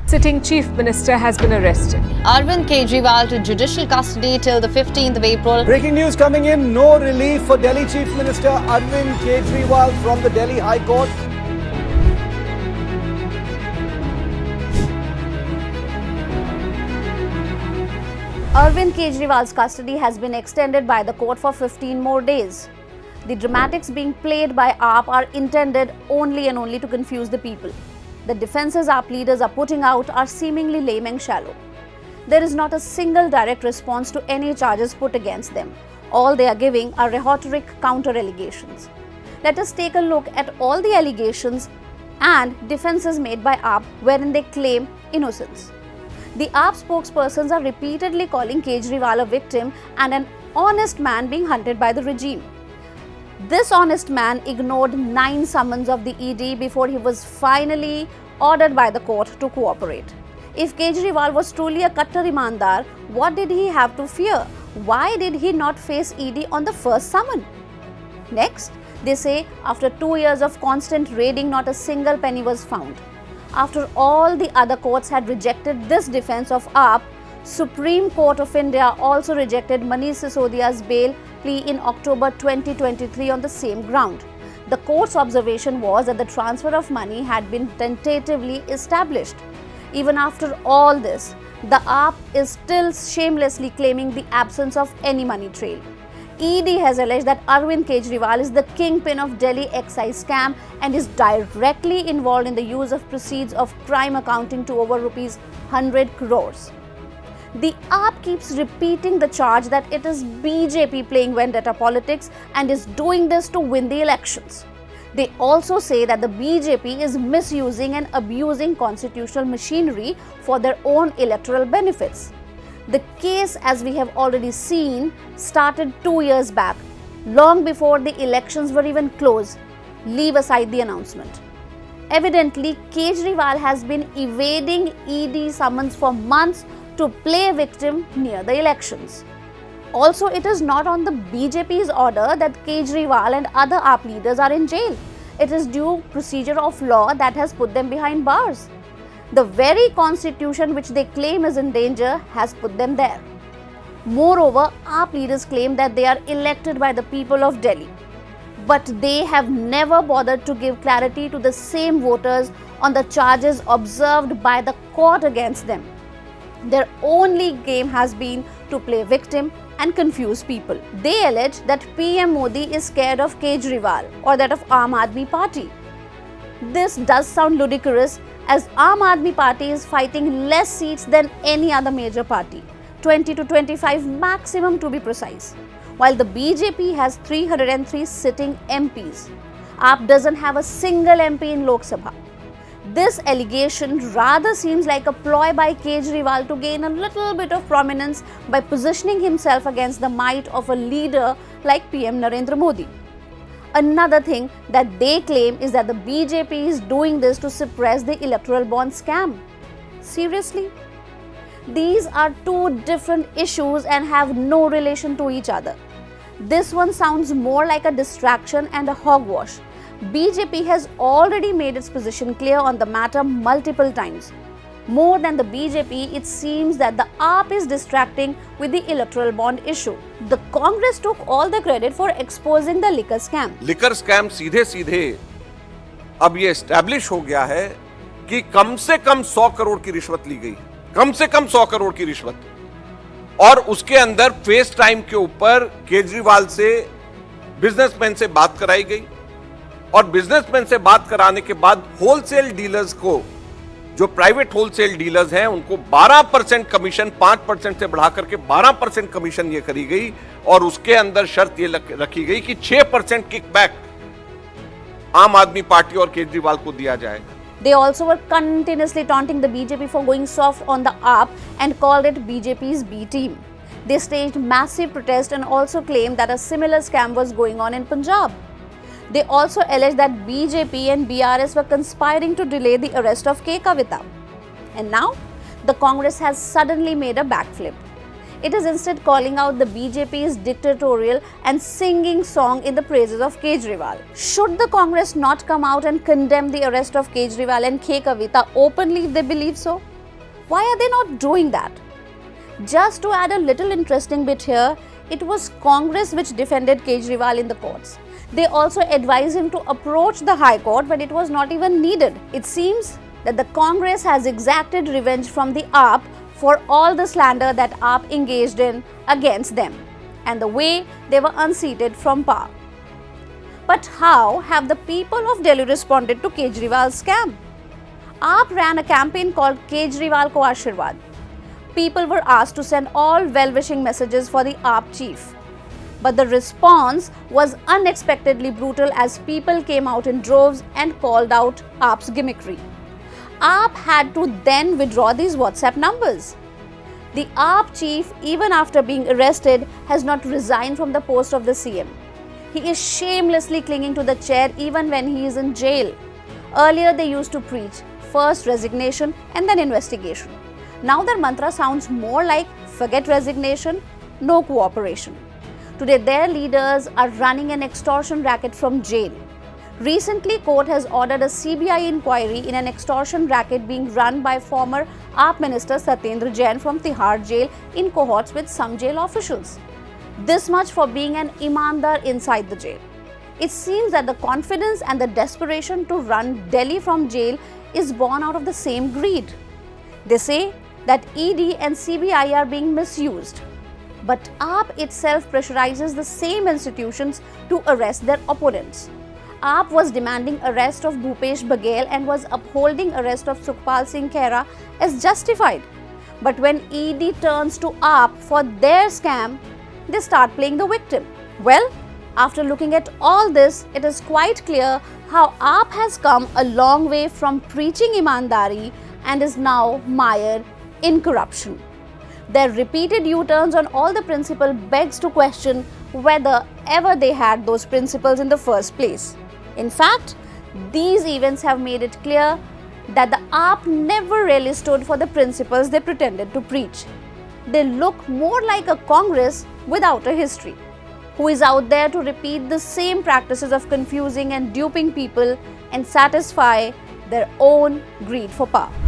Sitting Chief Minister has been arrested. Arvind Kejriwal to judicial custody till the 15th of April. Breaking news coming in, no relief for Delhi Chief Minister Arvind Kejriwal from the Delhi High Court. Arvind Kejriwal's custody has been extended by the court for 15 more days. The dramatics being played by AAP are intended only and only to confuse the people. The defences AAP leaders are putting out are seemingly lame and shallow. There is not a single direct response to any charges put against them. All they are giving are rhetoric counter-allegations. Let us take a look at all the allegations and defences made by AAP wherein they claim innocence. The AAP spokespersons are repeatedly calling Kejriwal a victim and an honest man being hunted by the regime. This honest man ignored 9 summons of the ED before he was finally ordered by the court to cooperate. If Kejriwal was truly a Kattar Imandar, what did he have to fear? Why did he not face ED on the first summon? Next, they say after 2 years of constant raiding, not a single penny was found. After all the other courts had rejected this defense of AAP, Supreme Court of India also rejected Manish Sisodia's bail plea in October 2023 on the same ground. The court's observation was that the transfer of money had been tentatively established. Even after all this, the AAP is still shamelessly claiming the absence of any money trail. ED has alleged that Arvind Kejriwal is the kingpin of Delhi excise scam and is directly involved in the use of proceeds of crime accounting to over rupees 100 crores. The AAP keeps repeating the charge that it is BJP playing vendetta politics and is doing this to win the elections. They also say that the BJP is misusing and abusing constitutional machinery for their own electoral benefits. The case, as we have already seen, started 2 years back, long before the elections were even close. Leave aside the announcement. Evidently, Kejriwal has been evading ED summons for months to play victim near the elections. Also, it is not on the BJP's order that Kejriwal and other AAP leaders are in jail. It is due procedure of law that has put them behind bars. The very constitution which they claim is in danger has put them there. Moreover, AAP leaders claim that they are elected by the people of Delhi. But they have never bothered to give clarity to the same voters on the charges observed by the court against them. Their only game has been to play victim and confuse people. They allege that PM Modi is scared of Kejriwal or that of Aadmi Party. This does sound ludicrous as Aadmi Party is fighting less seats than any other major party, 20 to 25 maximum to be precise, while the BJP has 303 sitting MPs. AAP doesn't have a single MP in Lok Sabha. This allegation rather seems like a ploy by Kejriwal to gain a little bit of prominence by positioning himself against the might of a leader like PM Narendra Modi. Another thing that they claim is that the BJP is doing this to suppress the electoral bond scam. Seriously? These are two different issues and have no relation to each other. This one sounds more like a distraction and a hogwash. BJP has already made its position clear on the matter multiple times. More than the BJP, it seems that the AAP is distracting with the electoral bond issue. The Congress took all the credit for exposing the liquor scam. Liquor scam सीधे सीधे अब ये establish हो गया है कि कम से कम 100 करोड़ की रिश्वत ली गई, कम से कम 100 करोड़ की रिश्वत, और उसके अंदर फेस टाइम के ऊपर केजरीवाल से बिजनेसमैन से बात कराई गई और बिजनेसमैन से बात कराने के बाद होलसेल डीलर्स को, जो प्राइवेट होलसेल डीलर्स हैं, उनको 12% कमीशन 5% से बढ़ा करके 12% कमीशन ये करी गई और उसके अंदर शर्त ये रखी गई कि 6% किकबैक आम आदमी पार्टी और केजरीवाल को दिया जाएगा. They also were continuously taunting the BJP for going soft on the AAP and called it BJP's B team. They staged massive protest and also claimed that a similar scam was going on in Punjab. They also alleged that BJP and BRS were conspiring to delay the arrest of K. Kavita. And now, the Congress has suddenly made a backflip. It is instead calling out the BJP's dictatorial and singing song in the praises of Kejriwal. Should the Congress not come out and condemn the arrest of Kejriwal and K. Kavita openly if they believe so? Why are they not doing that? Just to add a little interesting bit here, it was Congress which defended Kejriwal in the courts. They also advised him to approach the High Court when it was not even needed. It seems that the Congress has exacted revenge from the AAP for all the slander that AAP engaged in against them and the way they were unseated from power. But how have the people of Delhi responded to Kejriwal's scam? AAP ran a campaign called Kejriwal Ko Ashirwad. People were asked to send all well-wishing messages for the AAP chief. But the response was unexpectedly brutal as people came out in droves and called out AAP's gimmickry. AAP had to then withdraw these WhatsApp numbers. The AAP chief, even after being arrested, has not resigned from the post of the CM. He is shamelessly clinging to the chair even when he is in jail. Earlier they used to preach first resignation and then investigation. Now their mantra sounds more like forget resignation, no cooperation. Today their leaders are running an extortion racket from jail. Recently, court has ordered a CBI inquiry in an extortion racket being run by former AAP Minister Satyendra Jain from Tihar jail in cohorts with some jail officials. This much for being an imandar inside the jail. It seems that the confidence and the desperation to run Delhi from jail is born out of the same greed. They say that ED and CBI are being misused. But AAP itself pressurizes the same institutions to arrest their opponents. AAP was demanding arrest of Bhupesh Baghel and was upholding arrest of Sukhpal Singh Khera as justified. But when ED turns to AAP for their scam, they start playing the victim. Well, after looking at all this, it is quite clear how AAP has come a long way from preaching imandari and is now mired in corruption. Their repeated U-turns on all the principle begs to question whether ever they had those principles in the first place. In fact, these events have made it clear that the AAP never really stood for the principles they pretended to preach. They look more like a Congress without a history, who is out there to repeat the same practices of confusing and duping people and satisfy their own greed for power.